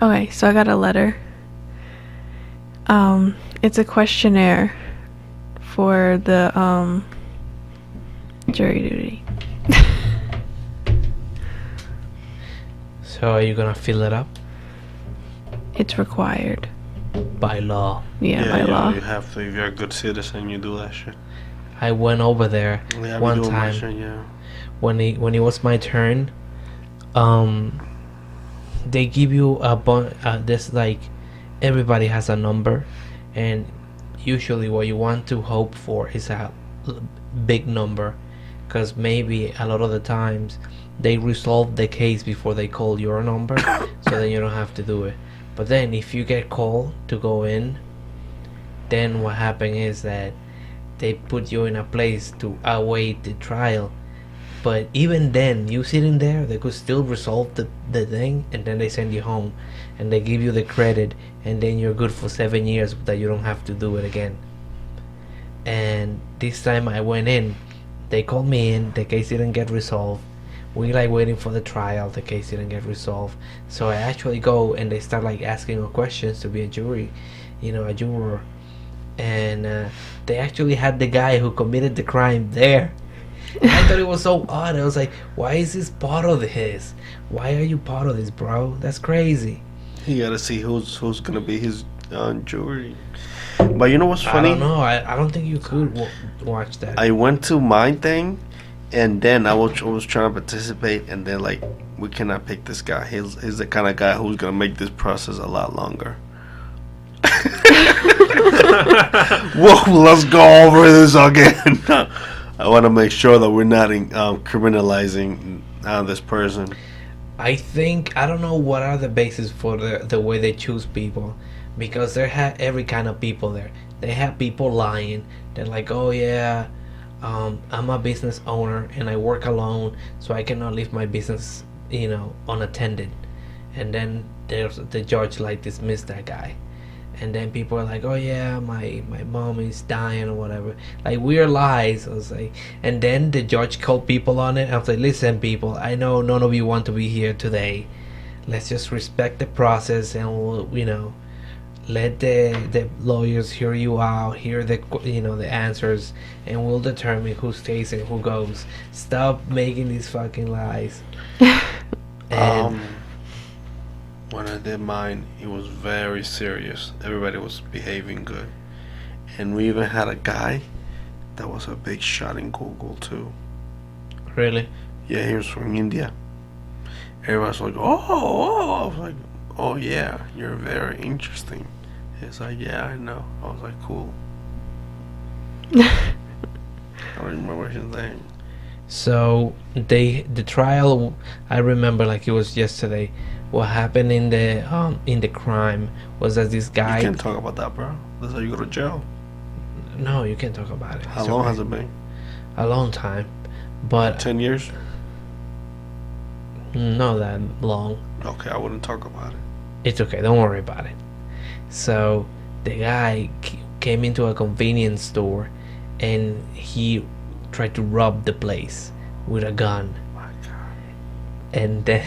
Okay, so I got a letter. It's a questionnaire for the jury duty. So are you gonna fill it up? It's required. By law. Yeah, by law. You have to. If you're a good citizen, you do that shit. I went over there Yeah, one we doing my time shit, yeah. when it was my turn. They give you a this, like, everybody has a number, and usually what you want to hope for is a big number, because maybe a lot of the times they resolve the case before they call your number, so then you don't have to do it. But then if you get called to go in, then what happens is that they put you in a place to await the trial. But even then, you sitting there, they could still resolve the thing, and then they send you home, and they give you the credit, and then you're good for 7 years that you don't have to do it again. And this time I went in, they called me in, the case didn't get resolved. We like waiting for the trial, the case didn't get resolved. So I actually go, and they start like asking me questions to be a juror. And they actually had the guy who committed the crime there. And I thought it was so odd. I was like, why is this part of his? Why are you part of this, bro? That's crazy. You gotta see who's gonna be his jury. But you know what's funny? I don't know. I don't think you could watch that. I went to my thing, and then I was trying to participate, and they're like, we cannot pick this guy. He's the kind of guy who's gonna make this process a lot longer. Whoa, let's go over this again. I want to make sure that we're not criminalizing this person. I think, I don't know what are the basis for the way they choose people, because they have every kind of people there. They have people lying. They're like, oh yeah, I'm a business owner and I work alone, so I cannot leave my business, unattended. And then there's the judge like dismissed that guy. And then people are like, oh yeah, my mom is dying or whatever. Like, weird lies. I was like, and then the judge called people on it. I was like, listen, people, I know none of you want to be here today. Let's just respect the process, and we'll, let the lawyers hear you out, hear the answers, and we'll determine who stays and who goes. Stop making these fucking lies. And when I did mine, it was very serious. Everybody was behaving good. And we even had a guy that was a big shot in Google too. Really? Yeah, he was from India. Everybody's like, oh. I was like, oh yeah, you're very interesting. He's like, yeah, I know. I was like, cool. I don't remember his name. So the trial, I remember like it was yesterday. What happened in the crime was that this guy. You can't talk about that, bro. That's how you go to jail. No, you can't talk about it. How long has it been? A long time, but 10 years. not that long. Okay, I wouldn't talk about it. It's okay. Don't worry about it. So the guy came into a convenience store, and he tried to rob the place with a gun. My God. And then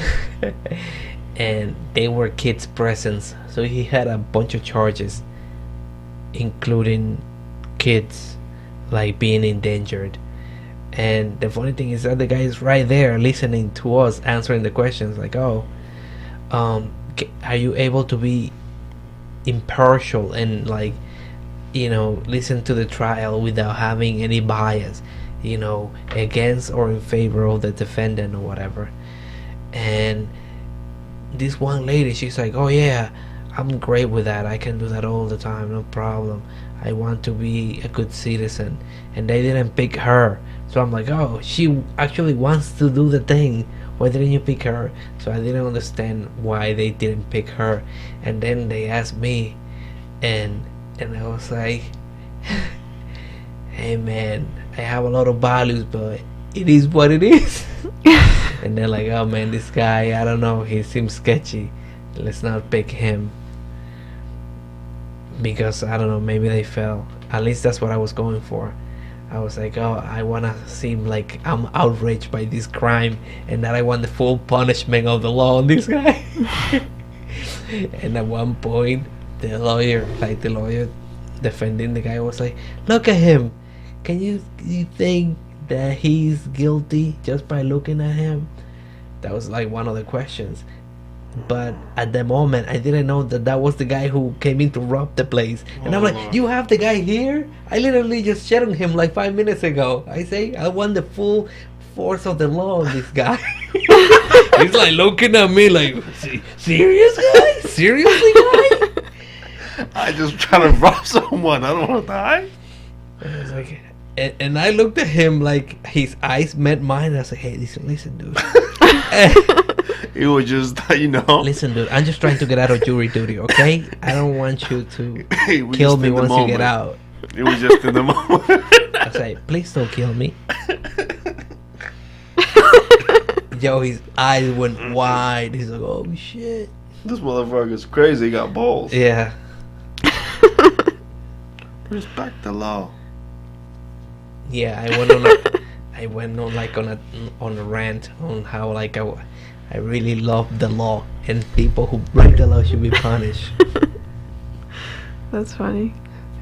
and they were kids' presents, so he had a bunch of charges, including kids like being endangered. And the funny thing is that the guy is right there listening to us answering the questions, like, oh, are you able to be impartial and like listen to the trial without having any bias, against or in favor of the defendant or whatever. And this one lady, she's like, oh yeah, I'm great with that, I can do that all the time, no problem, I want to be a good citizen. And they didn't pick her, so I'm like, oh, she actually wants to do the thing, why didn't you pick her? So I didn't understand why they didn't pick her. And then they asked me, and I was like, hey man, I have a lot of values, but it is what it is. And they're like, oh man, this guy, I don't know, he seems sketchy, let's not pick him. Because I don't know, maybe they fell. At least that's what I was going for. I was like, oh, I want to seem like I'm outraged by this crime, and that I want the full punishment of the law on this guy. And at one point, the lawyer defending the guy was like, "Look at him. Can you think that he's guilty just by looking at him?" That was like one of the questions. But at the moment, I didn't know that was the guy who came in to rob the place. And I'm like, "You have the guy here? I literally just shot on him like 5 minutes ago." I say, "I want the full force of the law on this guy." He's like looking at me like, "Serious, guy? Seriously, guy?" I just trying to rob someone. I don't want to die. And I was like, and I looked at him like his eyes met mine. And I was like, "Hey, listen, dude." It was just, Listen, dude, I'm just trying to get out of jury duty, okay? I don't want you to kill me once you get out. It was just in the moment. I was like, "Please don't kill me." Yo, his eyes went wide. He's like, "Oh, shit." This motherfucker's crazy. He got balls. Yeah. Respect the law. Yeah, I went on a rant on how like I really love the law and people who break the law should be punished. That's funny.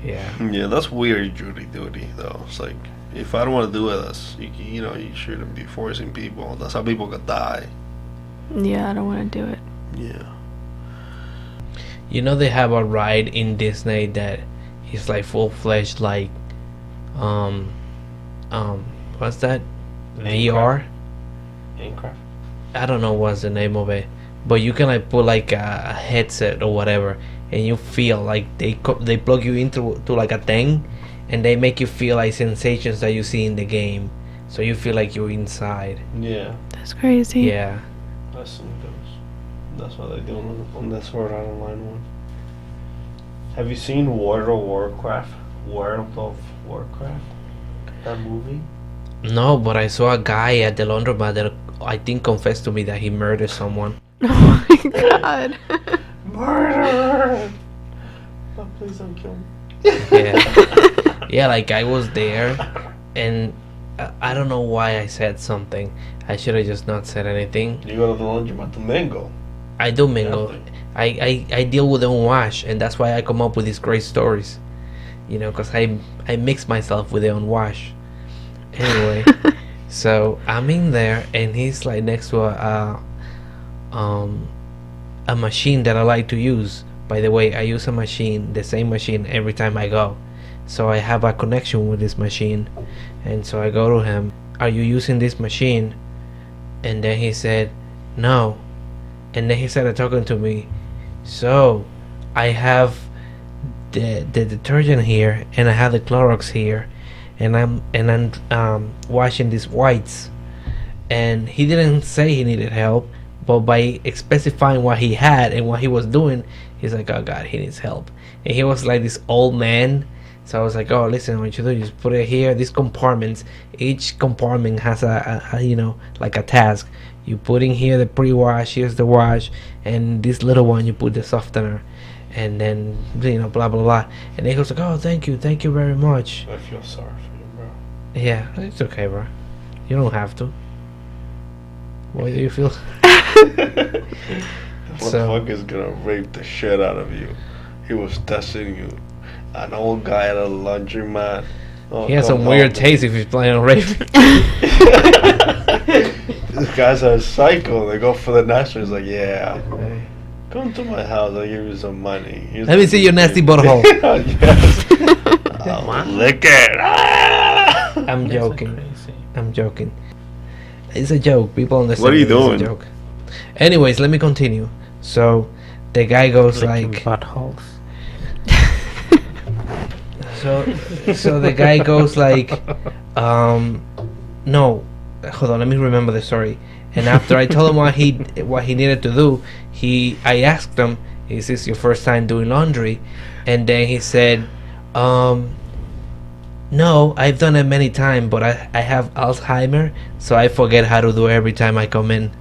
Yeah. Yeah, that's weird jury duty though. It's like, if I don't want to do it, you shouldn't be forcing people. That's how people could die. Yeah, I don't want to do it. Yeah. You know they have a ride in Disney that is like full-fledged like what's that? VR? Minecraft. I don't know what's the name of it, but you can like put like a headset or whatever, and you feel like they plug you into like a thing, and they make you feel like sensations that you see in the game, so you feel like you're inside. Yeah. That's crazy. Yeah. I've seen those. That's what they do on the Sword Art Online one. Have you seen World of Warcraft? That movie? No, but I saw a guy at the laundromat that I think confessed to me that he murdered someone. Oh my god. Murder! Oh, please don't kill me. Yeah. Yeah, like I was there, and I don't know why I said something. I should have just not said anything. You go to the laundromat to mingle. I do mingle. I deal with unwash, and that's why I come up with these great stories. You know, because I mix myself with the unwash. Anyway, so I'm in there, and he's like next to a machine that I like to use. By the way, I use the same machine every time I go. So I have a connection with this machine, and so I go to him. "Are you using this machine?" And then he said, "No." And then he started talking to me. "So, I have the detergent here, and I have the Clorox here, and I'm washing these whites." And he didn't say he needed help, but by specifying what he had and what he was doing, he's like, "Oh God, he needs help." And he was like this old man. So I was like, "Oh, listen, what you do, just put it here. These compartments, each compartment has a like a task. You put in here the pre-wash, here's the wash, and this little one you put the softener, and then blah blah blah." And he was like, "Oh, thank you very much." I feel sorry for you, bro. Yeah, it's okay, bro. You don't have to. Why do you feel? Motherfucker's gonna rape the shit out of you. He was testing you. An old guy at a laundromat. Oh, He has some weird taste if he's planning on raping. These guys are psycho. They go for the national. He's like, "Yeah, come to my house. I'll give you some money. Let me see your nasty butthole." Yes. Lick it. I'm joking. It's a joke. People understand. What are you it's doing? A joke. Anyways, let me continue. So the guy goes Licking like, buttholes. so the guy goes like, no, hold on, let me remember the story. And after I told him what he needed to do, I asked him, "Is this your first time doing laundry?" And then he said, "No, I've done it many times, but I have Alzheimer, so I forget how to do it every time I come in."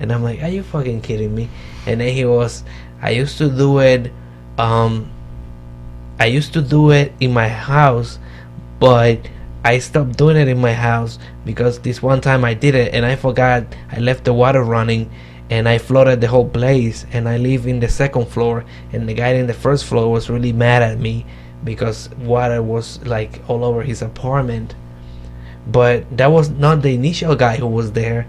And I'm like, "Are you fucking kidding me?" And then he was, I used to do it in my house, but I stopped doing it in my house because this one time I did it and I forgot I left the water running, and I flooded the whole place, and I live in the second floor, and the guy in the first floor was really mad at me because water was like all over his apartment. But that was not the initial guy who was there.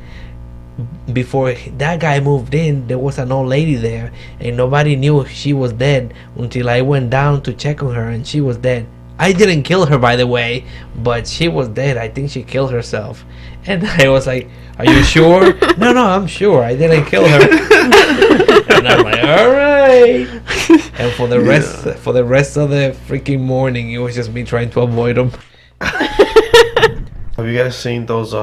Before that guy moved in, there was an old lady there, and nobody knew she was dead until I went down to check on her, and she was dead. I didn't kill her, by the way, but she was dead. I think she killed herself. And I was like, "Are you sure?" No, I'm sure. I didn't kill her. And I'm like, "All right." And for the rest of the freaking morning, it was just me trying to avoid them. Have you guys seen those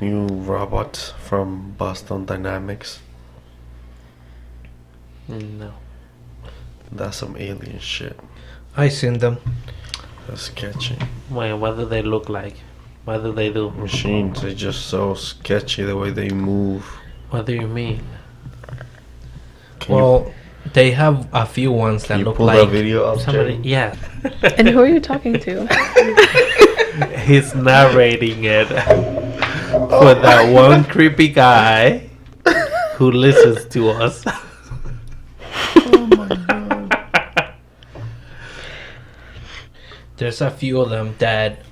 new robots from Boston Dynamics? No, That's some alien shit. I seen them. That's sketchy. Wait, what do they look like? What do they do? Machines are just so sketchy the way they move. What do you mean? Well, they have a few ones that Can you look pull like that video up, Somebody, Jay? yeah. And who are you talking to? He's narrating it for that one creepy guy who listens to us. Oh my god. There's a few of them that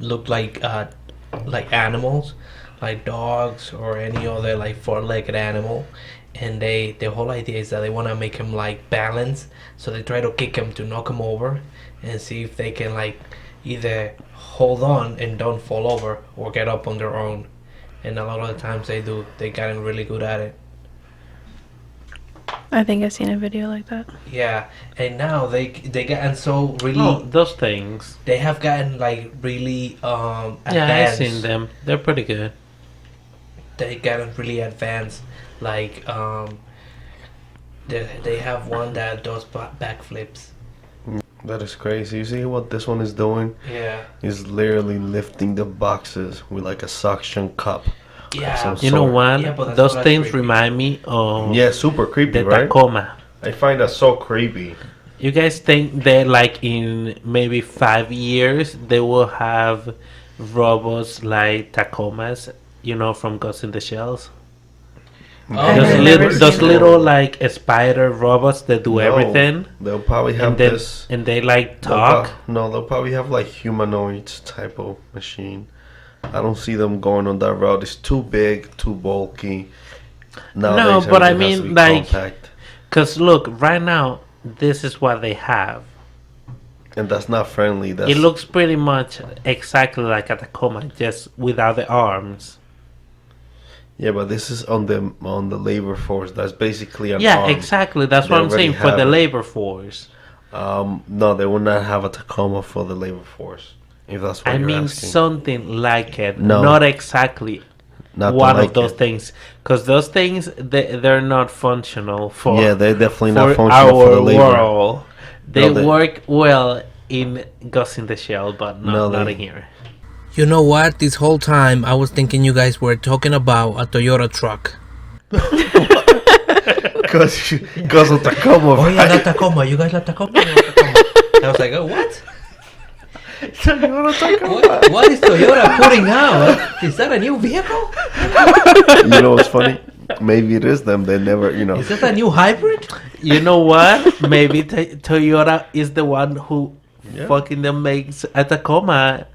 look like animals, like dogs or any other like four-legged animal, and the whole idea is that they want to make him like balance, so they try to kick him to knock him over and see if they can like either hold on and don't fall over or get up on their own. And a lot of the times they do. They gotten really good at it. I think I've seen a video like that. Yeah, and now they gotten so really. Oh, those things. They have gotten like really Yeah, advanced. I've seen them. They're pretty good. They gotten really advanced. Like they have one that does backflips. That is crazy. You see what this one is doing? Yeah. He's literally lifting the boxes with like a suction cup. Yeah. Some You know sort. what? Yeah, but that's Those not things creepy. remind me of Yeah, super creepy, the right? Tacoma. I find that so creepy. You guys think that like in maybe 5 years they will have robots like Tacomas, you know, from Ghost in the Shells? Oh, I've Those never little, seen those that. little like spider robots that do No, everything, They'll probably have and then this. and they like they'll talk. No, they'll probably have like humanoids type of machine. I don't see them going on that route. It's too big, too bulky. Nowadays, but I everything has to mean, be like- compact. Cause look, right now this is what they have. And that's not friendly. That's It looks pretty much exactly like a Tacoma, just without the arms. yeah, but this is on the labor force. That's basically an Yeah, arm. exactly. That's They what I'm already saying for have the it. labor force. No, they will not have a Tacoma for the labor force. If that's what I you're mean asking. something like it, No. not exactly Not one like of those it. things, because those things they're not functional for Yeah, they're definitely for not functional our for the labor. world. They No, they- work well in Ghost in the Shell, but No, not they- in here. You know what? This whole time I was thinking you guys were talking about a Toyota truck. Because of Tacoma, Oh yeah, right? that Tacoma. You guys love Tacoma? I love Tacoma. I was like, oh, what? What is Toyota putting out? Is that a new vehicle? You know what's funny? Maybe it is them. They never, Is this a new hybrid? You know what? Maybe Toyota is the one who Yeah. fucking them makes a Tacoma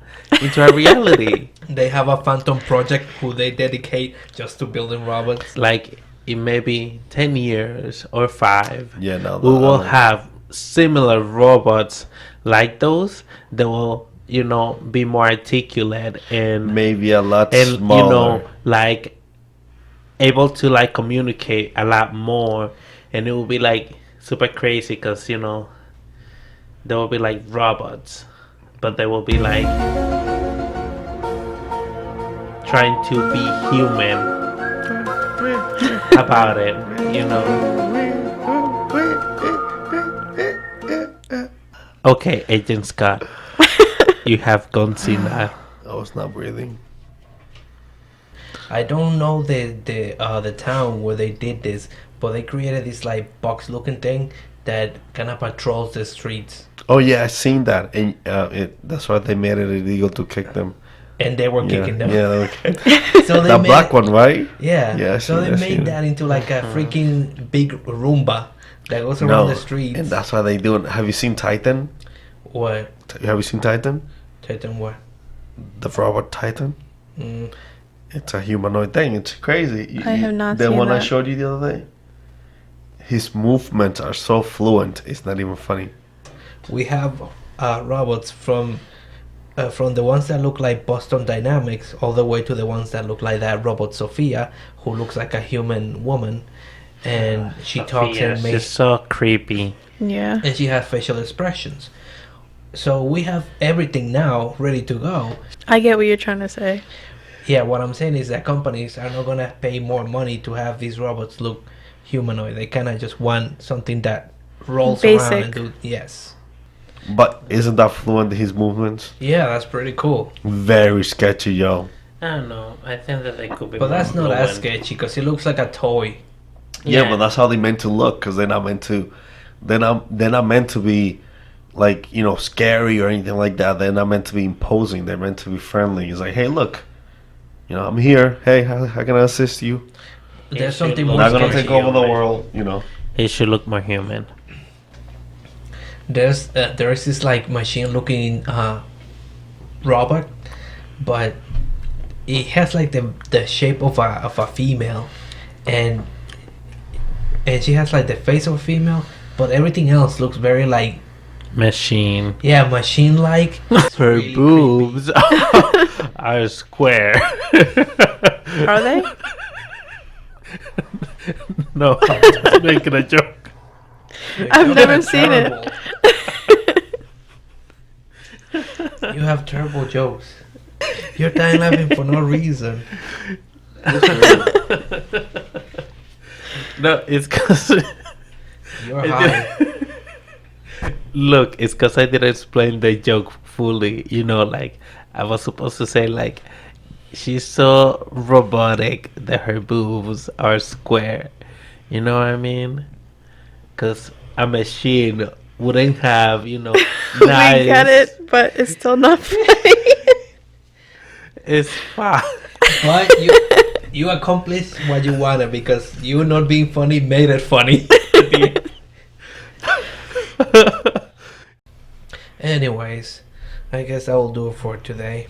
into a reality. They have a phantom project who they dedicate just to building robots. Like in maybe 10 years or 5, Yeah, no. we will have similar robots like those that will, be more articulate and maybe a lot and smaller. like able to like communicate a lot more, and it will be like super crazy because there will be like robots, but they will be like trying to be human about it. Okay, Agent Scott, you have Godzilla. I was not breathing. I don't know the town where they did this, but they created this like box looking thing that kind of patrols the streets. Oh yeah, I seen that, and that's why they made it illegal to kick them. and they were kicking them. Yeah, okay. So they That made black one, right? Yeah. Yeah, I so seen they it, I seen made it. that into like a freaking big Roomba that goes around the streets. and that's why they do it. Have you seen Titan? What? Have you seen Titan? Titan what? The robot Titan? Mm. It's a humanoid thing. It's crazy. I have not the seen one I that. showed you the other day. His movements are so fluent. It's not even funny. We have robots from the ones that look like Boston Dynamics all the way to the ones that look like that robot Sophia, who looks like a human woman, and she talks and She's makes so creepy. Yeah. and she has facial expressions. So we have everything now ready to go. I get what you're trying to say. Yeah, what I'm saying is that companies are not gonna pay more money to have these robots look humanoid. They kind of just want something that rolls around Basic. and do. Yes. But isn't that fluent, his movements? Yeah, that's pretty cool. Very sketchy, yo. I don't know. I think that they could be. But that's more not as fluent. sketchy because it looks like a toy. Yeah, but that's how they meant to look, because they're not meant to. They're not meant to be, like, scary or anything like that. They're not meant to be imposing. They're meant to be friendly. It's like, hey, look, I'm here. Hey, how can I assist you? There's should something look more I'm not gonna sketchy. take over the world. He should look more human. There is this like machine-looking robot, but it has like the shape of a female, and she has like the face of a female, but everything else looks very like machine-like. It's Her really boobs are square. Are they? No, I'm just making a joke. creepy. I've You're never seen it. terrible. You have terrible jokes. You're dying laughing for no reason. No, it's because. You're high. Look, it's because I didn't explain the joke fully. Like, I was supposed to say, like, she's so robotic that her boobs are square. You know what I mean? Because a machine wouldn't have, nice. We get it, but it's still not funny. It's fine. But you accomplished what you wanted because you not being funny made it funny. Anyways, I guess I will do it for today.